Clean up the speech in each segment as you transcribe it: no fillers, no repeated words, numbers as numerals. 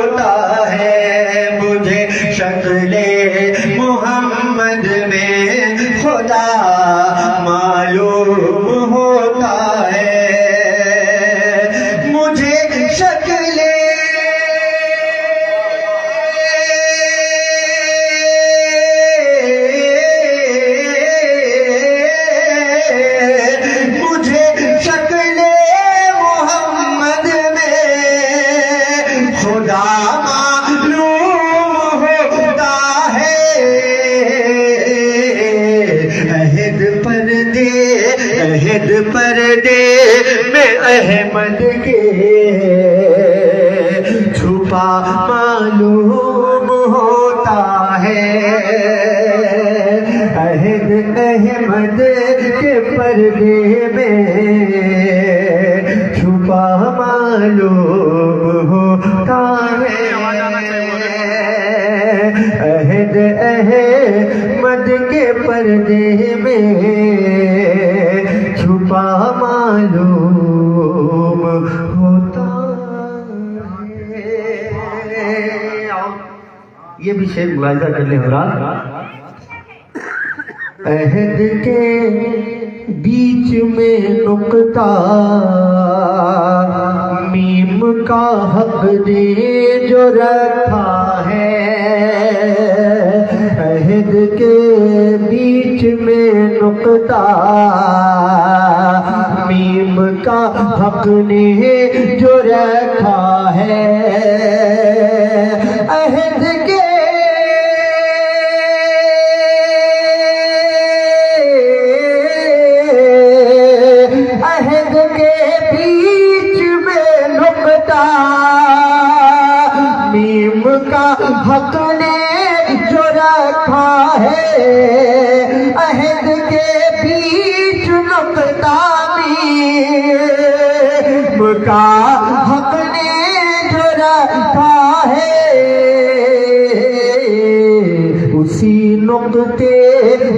ہوتا ہے مجھے شکل محمد میں خدا معلوم ہوتا ہے مجھے شکل پردے میں احمد کے چھپا معلوم ہوتا ہے عہد احمد کے پردے میں چھپا معلوم ہوتا ہے عہد احمد کے پردے میں چھپا معلوم ہوتا ہے یہ بھی شعر ملاحظہ کر لیں حضرات عہد کے بیچ میں نقطہ میم کا حق نے جو رکھا ہے عہد کے بیچ میں نقطہ میم کا حق نے جو رکھا ہے عہد کے بیچ میں نقطہ میم کا حق نے جو رکھا ہے عہد کے بیچ نقطہ میم کا حق نے جو رکھا ہے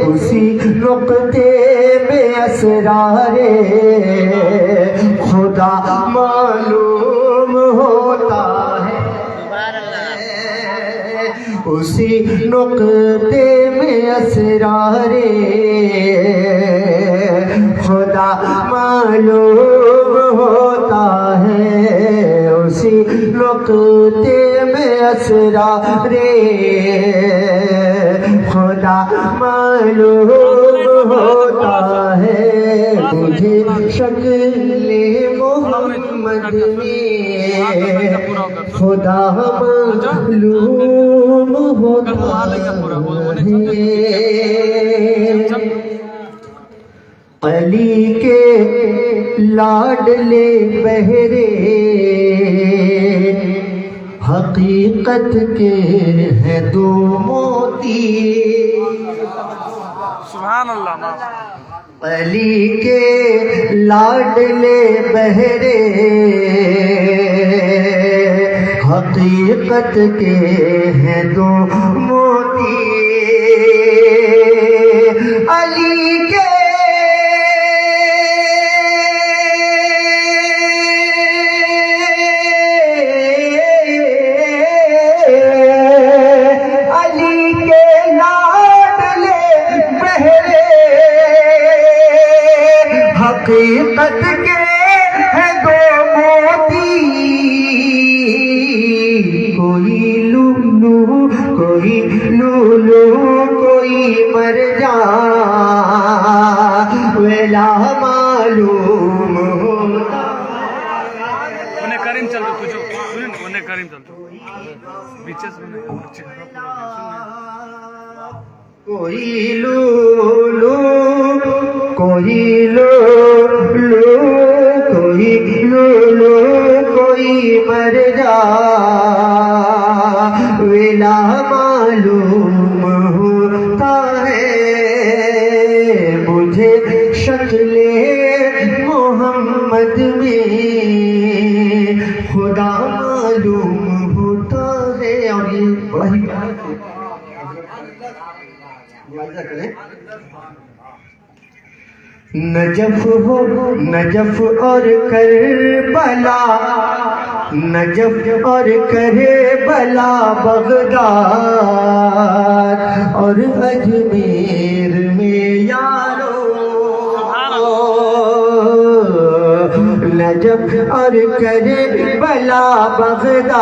اسی نقطے میں اسرار خدا معلوم ہوتا ہے اسی نقطے میں اسرار خدا معلوم ہوتا ہے اسی نقطے میں اسرار خدا معلوم ہوتا ہے مجھے شکل محمد میں خدا معلوم ہوتا ہے علی کے لاڈلے بہرے حقیقت کے ہیں دو موتی سبحان اللہ علی کے لاڈلے بہرے حقیقت کے ہیں دو موتی علی کے حقیقت کے ہیں دو موتی کوئی لولو کوئی لولو کوئی مر جا ویلا معلوم ہوتا انہیں کریم چلتا تجھو انہیں کریم چلتا بیچے سے کوئی لولو کوئی لولو کوئی لولو کوئی مر جا ویلا معلوم ہوتا ہے مجھے شکل محمد میں خدا معلوم ہوتا ہے اور یہ بڑا ہی ملاحظہ کریں نجف ہو نجف اور کربلا نجف اور کربلا کربلا بغداد اور اجمیر میں یارو نجف اور کربلا بغداد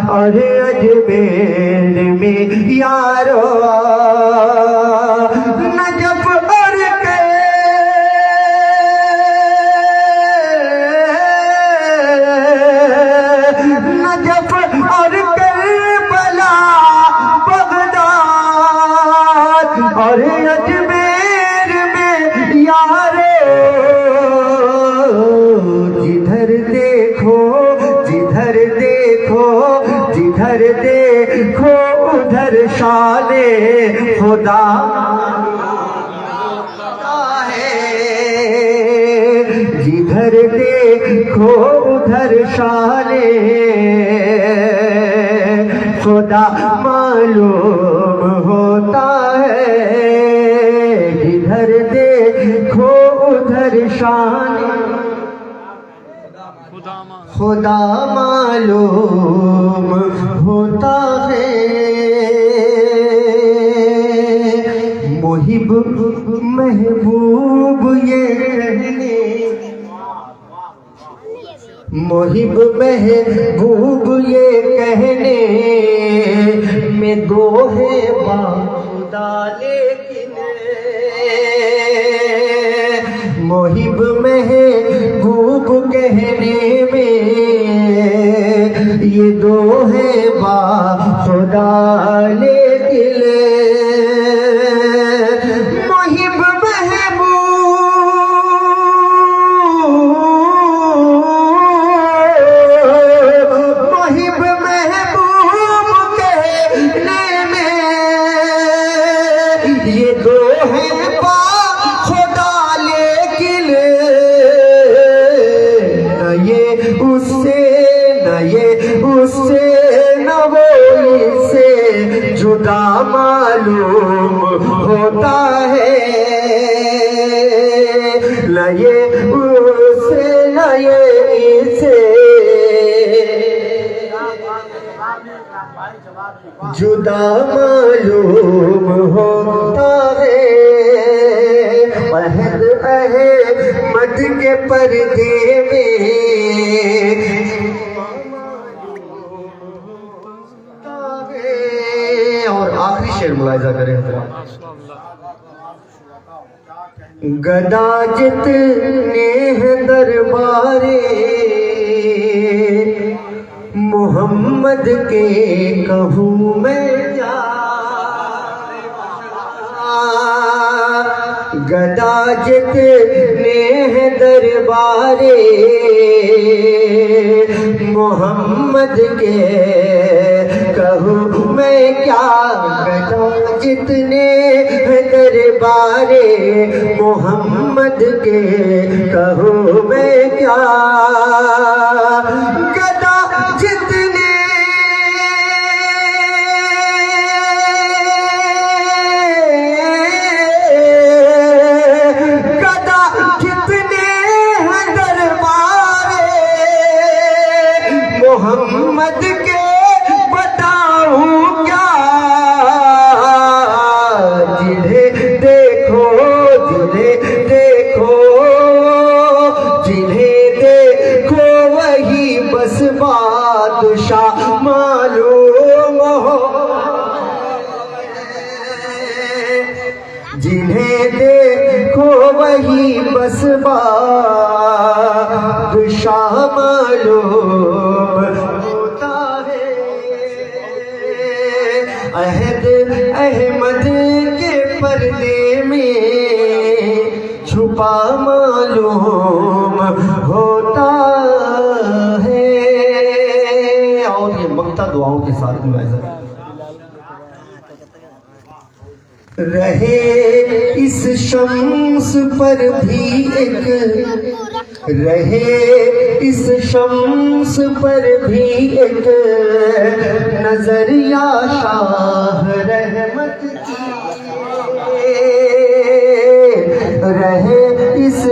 اور اجمیر میں یارو نجف اور نجف اور کربلا بغداد اور اجمیر میں یارو جدھر دیکھو جدھر دیکھو جدھر دیکھو ادھر شان خدا ہے جدھر دیکھو ادھر شان خدا معلوم ہوتا ہے جدھر دیکھو ادھر شان خدا معلوم ہوتا ہے محب محبوب یہ کہنے محب محبوب یہ کہنے میں دو ہے باخدا لیکن محب محبوب کہنے میں یہ دو ہے باخدا لیکن محب محبوب کہنے میں یہ دو ہے باخدا لیکن نہ یہ اس سے نہ یہ اس سے نہ وہ اس سے جدا معلوم ہوتا ہے نہ یہ اس سے نہ یہ اس سے جدا معلوم ہوتا ہے عہد احمد کے پردے میں اور آخری شعر ملاحظہ کریں گدا جتنے ہیں دربارے محمد کے کہوں میں کیا گدا جتنے ہیں دربارے محمد کے کہوں میں کیا گدا جتنے ہیں دربارے محمد کے کہوں میں کیا گدا جتنے گدا جتنے ہیں دربارے محمد کے بتاؤں کیا جنہیں دیکھو جنہیں دیکھو جنہیں دیکھو وہی بس بادشاہ معلوم ہو جنہیں دیکھو وہی بس بادشاہ معلوم ہوتا ہے عہد احمد کے پردے میں چھپا معلوم ہوتا ہے اور یہ مقطع دعاؤں کے ساتھ ملاحظہ رہے اس شمس پر بھی ایک رہے اس شمس پر بھی ایک نظریہ شاہ رحمت کی رہے اس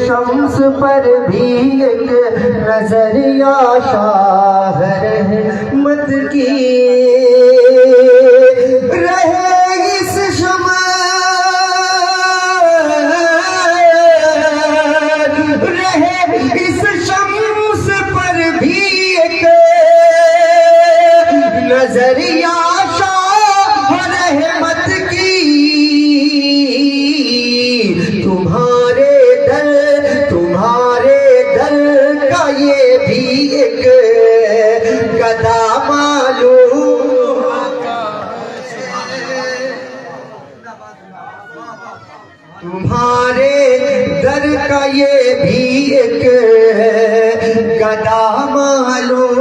شمس پر بھی ایک نظریہ شاہ رحمت کی رہے اس شمع رہے اس شمس پر بھی ایک نظریہ شاہ رحمت کی تمہارے در کا یہ بھی ایک گدا معلوم تمہارے در کا یہ بھی ایک گدا معلوم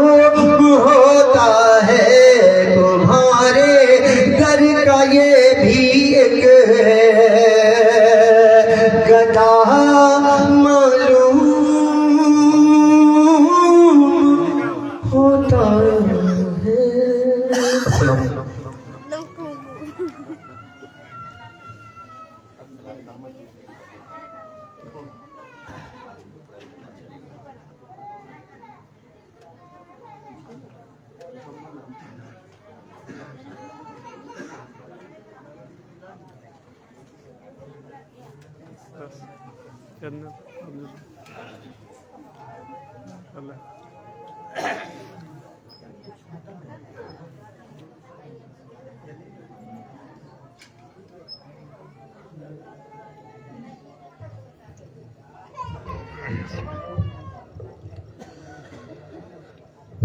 ہوتا ہے تمہارے در کا یہ بھی ایک گدا معلوم ہوتا ہے.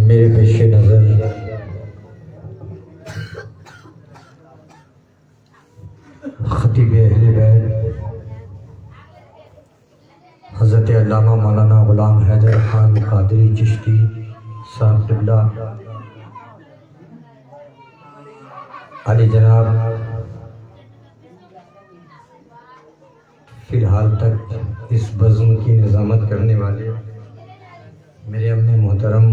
میرے پیش نظر خطیب اہل بیت حضرت علامہ مولانا غلام حیدر خان قادری چشتی صاحب قبلہ علی جناب فی الحال تک اس بزم کی نظامت کرنے والے میرے اپنے محترم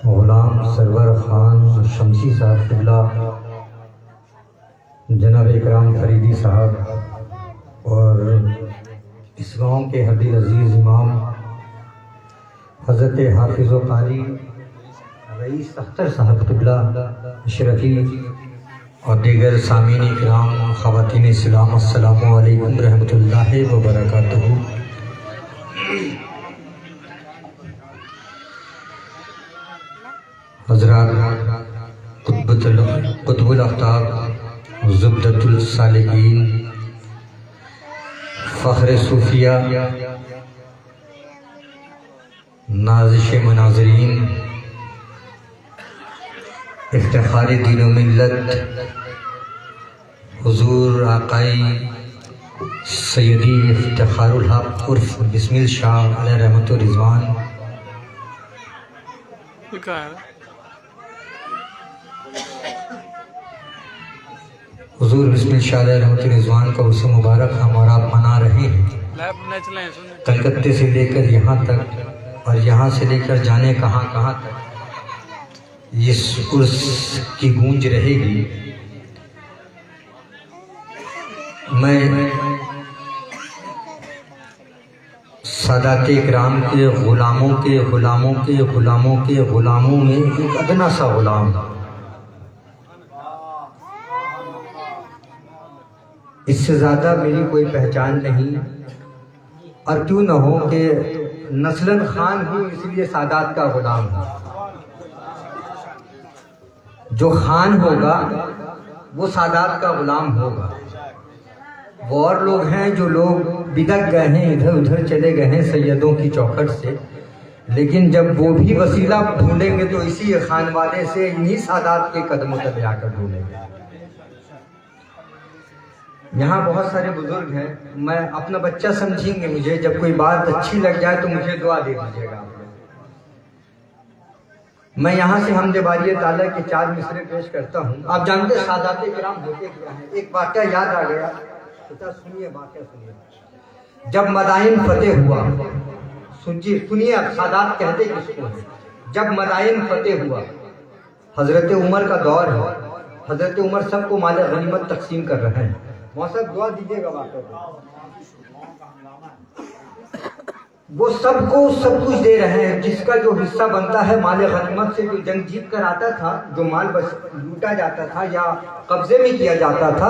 غلام سرور خان شمسی صاحب قبلہ جناب اکرام فریدی صاحب اور اس گاؤں کے حبیب عزیز امام حضرت حافظ و قاری رئیس اختر صاحب قبلہ اشرفی اور دیگر سامعین اکرام خواتین اسلام السلام علیکم رحمۃ اللہ وبرکاتہ. حضرات قطب الافتاب زبدۃ السالکین فخر صوفیہ نازش مناظرین افتخار دین و ملت حضور آقائی سیدی افتخار الحق عرف بسمل شاہ علیہ رحمت و رضوان حضور بسم اللہ شاہ علیہ رحمت رضوان کا عرص مبارک ہم اور آپ منا رہے ہیں. کلکتے سے لے کر یہاں تک اور یہاں سے لے کر جانے کہاں کہاں تک اس عرص کی گونج رہے گی. میں سادات اکرام کے غلاموں میں ایک ادنا سا غلام اس سے زیادہ میری کوئی پہچان نہیں اور کیوں نہ ہو کہ نسلاً خان ہوں اس لیے سادات کا غلام ہوں. جو خان ہوگا وہ سادات کا غلام ہوگا. وہ اور لوگ ہیں جو لوگ بدک گئے ہیں ادھر ادھر چلے گئے ہیں سیدوں کی چوکھٹ سے لیکن جب وہ بھی وسیلہ ڈھونڈیں گے تو اسی خان والے سے انہی سادات کے قدموں تلے آ کر ڈھونڈیں گے. یہاں بہت سارے بزرگ ہیں میں اپنا بچہ سمجھیں گے مجھے جب کوئی بات اچھی لگ جائے تو مجھے دعا دے دیجیے گا. میں یہاں سے حمد باری تعالیٰ کے 4 مصرے پیش کرتا ہوں. آپ جانتے ہیں سادات کرام ہوتے کیا ہیں. ایک واقعہ یاد آ گیا سنیے واقعہ سنیے. جب مدائن فتح ہوا سنیے اب سادات کہتے کس کو ہیں. جب مدائن فتح ہوا حضرت عمر کا دور ہے. حضرت عمر سب کو مال غنیمت تقسیم کر رہے ہیں. صاحب دعا دیجیے گا واقعہ. وہ سب کو سب کچھ دے رہے ہیں، جس کا جو حصہ بنتا ہے مال غنیمت سے، جو جنگ جیت کر آتا تھا، جو مال بس لوٹا جاتا تھا یا قبضے میں کیا جاتا تھا،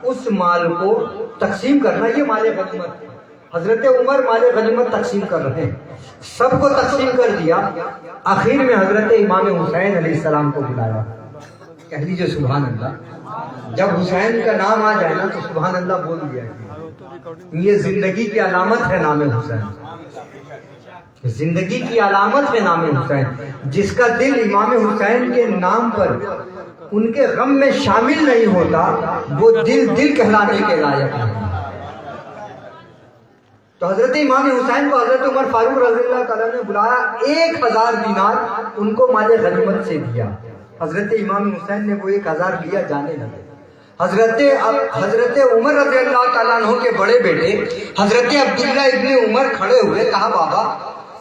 اس مال کو تقسیم کرنا، یہ مال غنیمت ہے۔ حضرت عمر مال غنیمت تقسیم کر رہے ہیں، سب کو تقسیم کر دیا۔ آخر میں حضرت امام حسین علیہ السلام کو بلایا، کہہ لیجیے سبحان اللہ۔ جب حسین کا نام آ جائے نا تو سبحان اللہ بول دیا، یہ زندگی کی علامت ہے نام حسین، زندگی کی علامت ہے نام حسین۔ جس کا دل امام حسین کے نام پر ان کے غم میں شامل نہیں ہوتا، وہ دل کہلانے کے لائق نہیں۔ تو حضرت امام حسین کو حضرت عمر فاروق رضی اللہ تعالیٰ نے بلایا، 1000 دینار ان کو مال غنیمت سے دیا۔ حضرت امام حسین نے وہ 1000 لیا، جانے لگے۔ حضرت عمر رضی اللہ تعالیٰ عنہ کے بڑے بیٹے حضرت عبداللہ ابن عمر کھڑے ہوئے، کہا بابا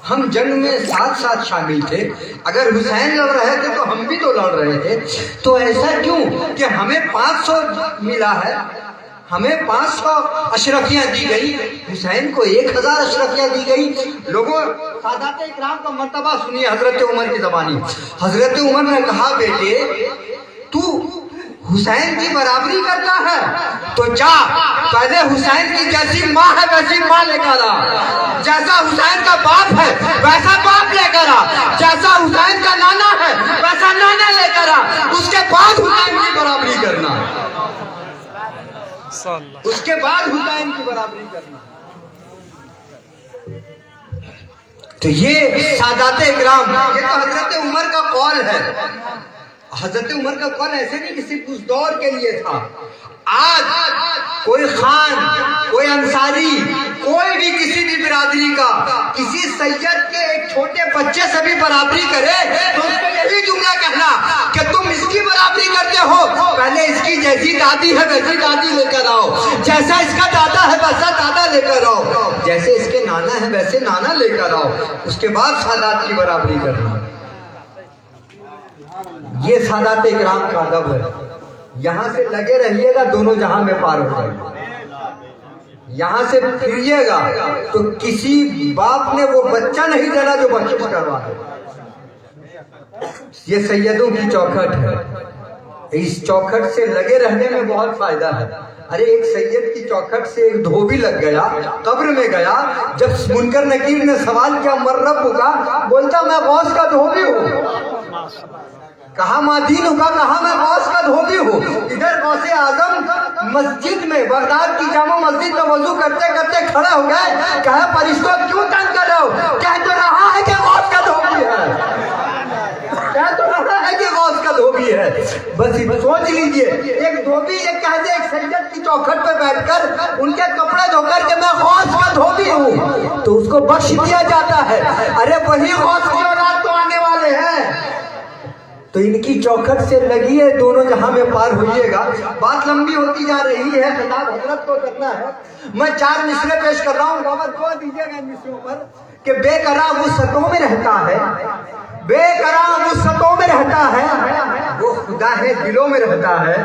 ہم جنگ میں ساتھ شامل تھے، اگر حسین لڑ رہے تھے تو ہم بھی تو لڑ رہے تھے، تو ایسا کیوں کہ ہمیں 500 ملا ہے، ہمیں 500 اشرفیاں دی گئی، حسین کو 1000 اشرفیاں دی گئی۔ لوگوں سادات اکرام کا مرتبہ سنیے حضرت عمر کی زبانی۔ حضرت عمر نے کہا بیٹے تو حسین کی برابری کرتا ہے تو جا پہلے حسین کی جیسی ماں ہے ویسی ماں لے کر آ، جیسا حسین کا باپ ہے ویسا باپ لے کر آ، جیسا حسین کا نانا ہے ویسا نانا لے کر آ، اس کے بعد حسین کی برابری کرنا، اس کے بعد حسین کی برابری کرنا۔ تو یہ سادات اکرام، یہ تو حضرت عمر کا قول ہے۔ حضرت عمر کا قول ایسے نہیں کہ صرف اس دور کے لیے تھا، آج کوئی خان، کوئی انصاری، کوئی بھی کسی بھی برادری کا کسی سید کے ایک چھوٹے بچے سے بھی برابری کرے تو اس کو یہی جملہ کہنا کہ تم اس کی برابری کرتے ہو، پہلے اس کی جیسی دادی ہے ویسی دادی لے کر آؤ، جیسا اس کا دادا ہے ویسا دادا لے کر آؤ، جیسے اس کے نانا ہے ویسے نانا لے کر آؤ، اس کے بعد سادات کی برابری کرنا۔ یہ سادات اکرام کا ادب ہے۔ یہاں سے لگے رہیے گا دونوں جہاں میں پار ہو جائے گا، یہاں سے پھریے گا تو کسی باپ نے وہ بچہ نہیں دینا جو بخشش کروا ہے۔ یہ سیدوں کی چوکھٹ ہے، اس چوکھٹ سے لگے رہنے میں بہت فائدہ ہے۔ ارے ایک سید کی چوکھٹ سے ایک دھوبی لگ گیا، قبر میں گیا، جب منکر نکیر نے سوال کیا من رب کا، بولتا میں غوث کا دھوبی ہوں۔ کہا ما دین کا، کہا میں غوث کا دھوبی ہوں۔ ادھر غوث اعظم مسجد میں، بغداد کی جامع مسجد میں وضو کرتے کرتے کھڑے ہو گئے، کہا فرشتوں کیوں تنگ کر رہے ہو؟ کہہ تو رہا ہے کہ غوث کا دھوبی ہے، کہہ تو رہا ہے کہ غوث کا دھوبی ہے۔ بس سوچ لیجئے، ایک دھوبی یہ کہہ دے ایک سید کی چوکھٹ پہ بیٹھ کر ان کے کپڑے دھو کر کہ میں غوث کا دھوبی ہوں، تو اس کو بخش دیا جاتا ہے۔ ارے وہی غوث کی اولاد تو آنے والے ہیں، تو ان کی چوکھٹ سے لگیے، دونوں جہاں میں پار ہوئیے گا۔ بات لمبی ہوتی جا رہی ہے، خطاب حضرت کو کرنا ہے۔ میں 4 مصرے پیش کر رہا ہوں، بابا دعا دیجیے گا ان مصروں پر کہ بے قرار وسعتوں میں رہتا ہے، بے قرار وسعتوں میں رہتا ہے، وہ خدا ہے دلوں میں رہتا ہے،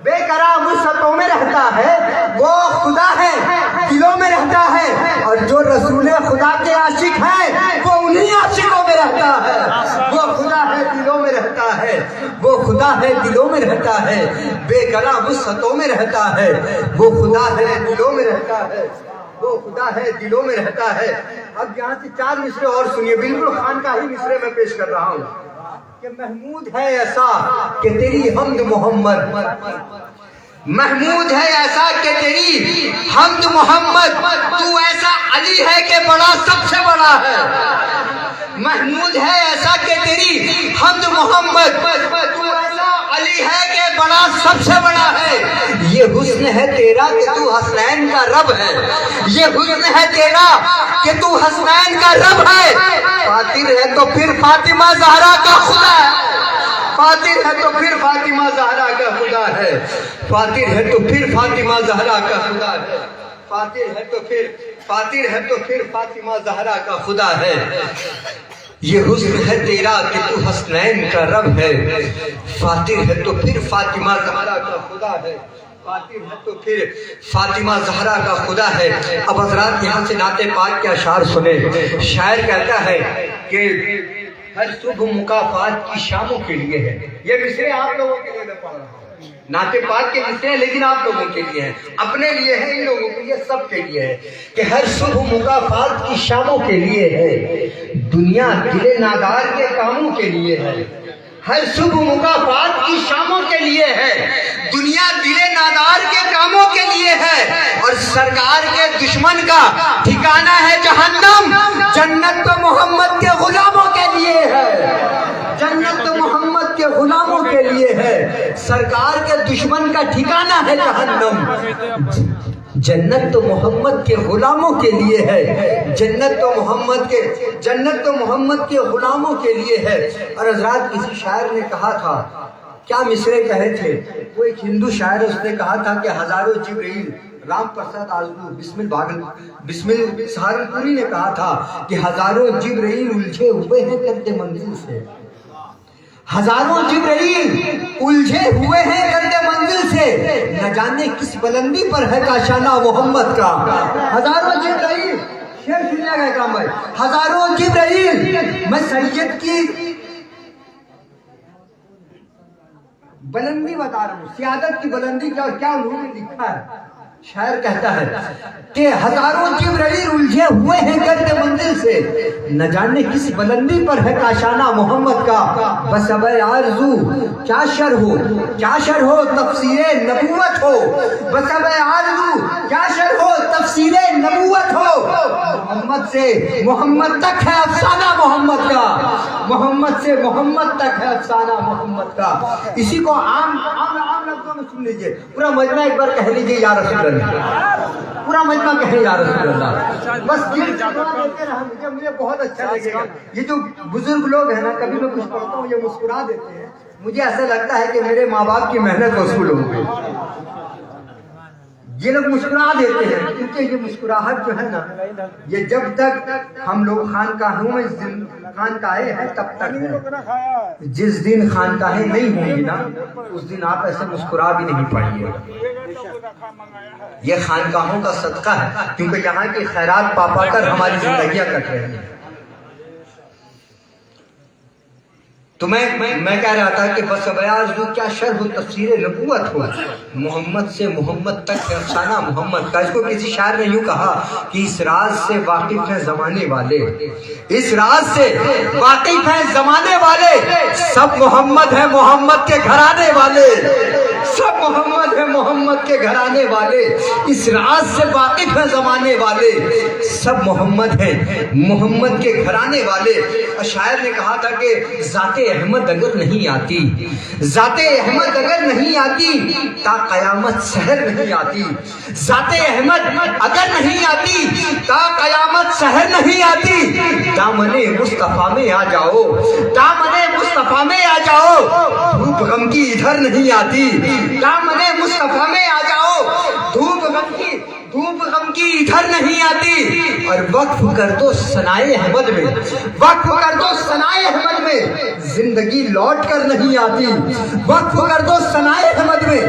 بے قرار وسعتوں میں رہتا ہے، وہ خدا ہے دلوں میں رہتا ہے، اور جو رسول خدا کے عاشق ہیں وہ انہی عاشقوں میں رہتا ہے۔ وہ خدا ہے دلوں میں رہتا ہے، وہ خدا ہے دلوں میں رہتا ہے، بے قرار وسعتوں میں رہتا ہے، وہ خدا ہے دلوں میں رہتا ہے، وہ خدا ہے دلوں میں رہتا ہے۔ اب یہاں سے 4 مصرے اور سنیے، بالکل خان کا ہی مصرے میں پیش کر رہا ہوں کہ محمود ہے ایسا کہ تیری حمد محمد، محمود ہے ایسا کہ تیری حمد محمد، تو ایسا علی ہے کہ بڑا سب سے بڑا ہے، محمود ہے ایسا کہ تیری حمد محمد، تو ایسا علی ہے کہ بڑا سب سے بڑا ہے۔ یہ حسن ہے تیرا کہ تو حسنین کا رب ہے، یہ حسن ہے تیرا کہ تو حسنین کا رب ہے، فاتر ہے تو پھر فاطمہ زہرا کا خدا ہے، فاتر ہے تو پھر فاطمہ زہرا کا خدا ہے، فاتر ہے تو پھر فاطمہ زہرا کا خدا ہے، فاتر ہے تو پھر فاطمہ زہرا کا خدا ہے۔ یہ حسن ہے تیرا کہ تو حسنین کا رب ہے، فاتر ہے تو پھر فاطمہ زہرا کا خدا ہے، خاطر ہے تو پھر فاطمہ زہرا کا خدا ہے. اب حضرات یہاں سے نعت پاک کے اشعار سنے. شاعر کہتا ہے کہ ہر صبح مکافات کی شاموں کے لیے ہے. یہ مصرے آپ لوگوں کے لیے میں پڑھ رہا ہوں. نعت پاک کے مصرے ہیں لیکن آپ لوگوں کے لیے ہیں, اپنے لیے ہے, ان لوگوں کے لیے, سب کے لیے ہے کہ ہر صبح مکافات کی شاموں کے لیے ہے, دنیا دل نادار کے کاموں کے لیے ہے. ہر صبح مکافات کی شاموں کے لیے ہے, دنیا دل نادار کے کاموں کے لیے ہے, اور سرکار کے دشمن کا ٹھکانہ ہے جہنم, جنت تو محمد کے غلاموں کے لیے ہے. جنت تو محمد کے غلاموں کے لیے ہے, سرکار کے دشمن کا ٹھکانہ ہے جہنم. جنت تو محمد کے غلاموں کے لیے ہے, جنت تو محمد کے غلاموں کے لیے ہے. اور حضرات کسی شاعر نے کہا تھا, کیا مصرے کہے تھے, وہ ایک ہندو شاعر, اس نے کہا تھا کہ ہزاروں جبرائیل, رام پرساد آلو بسمل سہارنپوری نے کہا تھا کہ ہزاروں جبرائیل الجھے ہوئے ہیں کرتے منزل سے. ہزاروں جبرائیل الجھے ہوئے ہیں گردِ منزل سے, نہ جانے کس بلندی پر ہے کاشانہ محمد کا. ہزاروں جبرائیل, شعر سنیے گا اکرام بھائی, ہزاروں جبرائیل, میں سید کی بلندی بتا رہا ہوں, سیادت کی بلندی کا, کیا انہوں نے لکھا ہے. شاعر کہتا ہے کہ ہزاروں جبرائیل الجھے ہوئے ہیں گرد منزل سے, نہ جانے کس بلندی پر ہے کاشانہ محمد کا. بس اب آرزو کیا شر ہو تفسیر نبوت ہو, بس اب آرزو کیا شر ہو تفسیر نبوت ہو. محمد سے محمد تک ہے افسانہ محمد کا, محمد سے محمد تک ہے افسانہ محمد کا. اسی کو عام لفظوں میں سن لیجئے, پورا مجمع ایک بار کہہ لیجئے یا رسول اللہ, پورا مجمع کہے یا رسول اللہ. بس مجھے بہت اچھا لگے گا. یہ جو بزرگ لوگ ہیں نا, کبھی میں کچھ پڑھتا ہوں یہ مسکرا دیتے ہیں, مجھے ایسا لگتا ہے کہ میرے ماں باپ کی محنت وصول ہو گئی. یہ لوگ مسکرا دیتے ہیں کیونکہ یہ مسکراہٹ جو ہے نا, یہ جب تک ہم لوگ خانقاہوں میں خانقاہیں ہیں تب تک ہے. جس دن خانقاہیں نہیں ہوں گی نا, اس دن آپ ایسے مسکرا بھی نہیں پائیں گے. یہ خانقاہوں کا صدقہ ہے, کیونکہ یہاں کی خیرات پا پا کر ہماری زندگیاں کٹ رہی ہیں. تو میں کہہ رہا تھا کہ بس اب آرزو کیا شرح تفسیر نبوت ہو, محمد سے محمد تک ہے افسانہ محمد کا. اس کو کسی شاعر نے یوں کہا کہ اس راز سے واقف ہیں زمانے والے, اس راز سے واقف ہیں زمانے والے, سب محمد ہیں محمد کے گھرانے والے, سب محمد ہیں محمد کے گھرانے والے. اس راز سے واقف ہیں زمانے والے, سب محمد ہیں محمد کے گھرانے والے. اور شاعر نے کہا تھا کہ ذات احمد اگر نہیں آتی, ذات احمد اگر نہیں آتی تا قیامت سحر نہیں آتی. ذات احمد اگر نہیں آتی تا قیامت سحر نہیں آتی. دامن مصطفیٰ میں آ جاؤ, دامن مصطفیٰ میں آ جاؤ, دھوپ غم کی ادھر نہیں آتی. دامن مصطفیٰ میں آ جاؤ, دھوپ غم کی ادھر نہیں آتی. اور وقف کر دو ثنائے احمد میں, وقف کر دو ثنائے احمد میں, زندگی لوٹ کر نہیں آتی. وقف کر دو ثنائے احمد میں,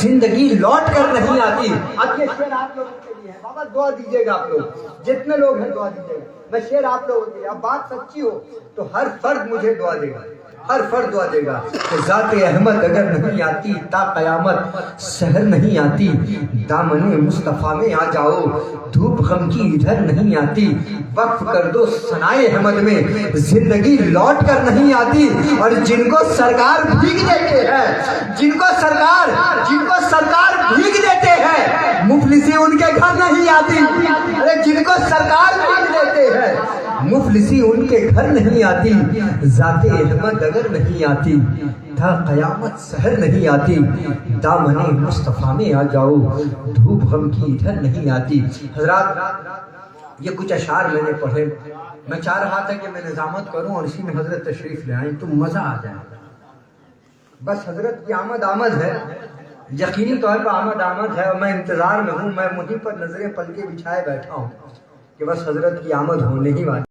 زندگی لوٹ کر نہیں آتی. اب یہ شعر آپ لوگوں کے لیے ہے, بابا دعا دیجیے گا, آپ لوگ جتنے لوگ ہیں دعا دیجیے گا. میں شعر آپ لوگوں کے لیے, اب بات سچی ہو تو ہر فرد مجھے دعا دے گا, ہر فرد دعا دے گا کہ ذات احمد اگر نہیں آتی تا قیامت سحر نہیں آتی. دامن مصطفیٰ میں آ جاؤ, دھوپ غم کی ادھر نہیں آتی. وقف کر دو ثنائے احمد میں, زندگی لوٹ کر نہیں آتی. اور جن کو سرکار بھیگ دیتے ہیں, جن کو سرکار بھیگ دیتے ہیں, مفلسی ان کے گھر نہیں آتی. ارے جن کو سرکار بھیگ دیتے ہیں, مفلسی ان کے گھر نہیں آتی. ذات احمد اگر نہیں آتی تا قیامت سحر نہیں آتی. دامن مصطفیٰ میں آ جاؤ, دھوپ غم کی ادھر نہیں آتی. حضرات یہ کچھ اشعار میں نے پڑھے, میں چاہ رہا تھا کہ میں نظامت کروں اور اسی میں حضرت تشریف لے آئیں تو مزہ آ جائے. بس حضرت کی آمد ہے, یقینی طور پر آمد ہے, اور میں انتظار میں ہوں. میں وہیں پر نظریں پل کے بچھائے بیٹھا ہوں کہ بس حضرت کی آمد ہونے ہی والی.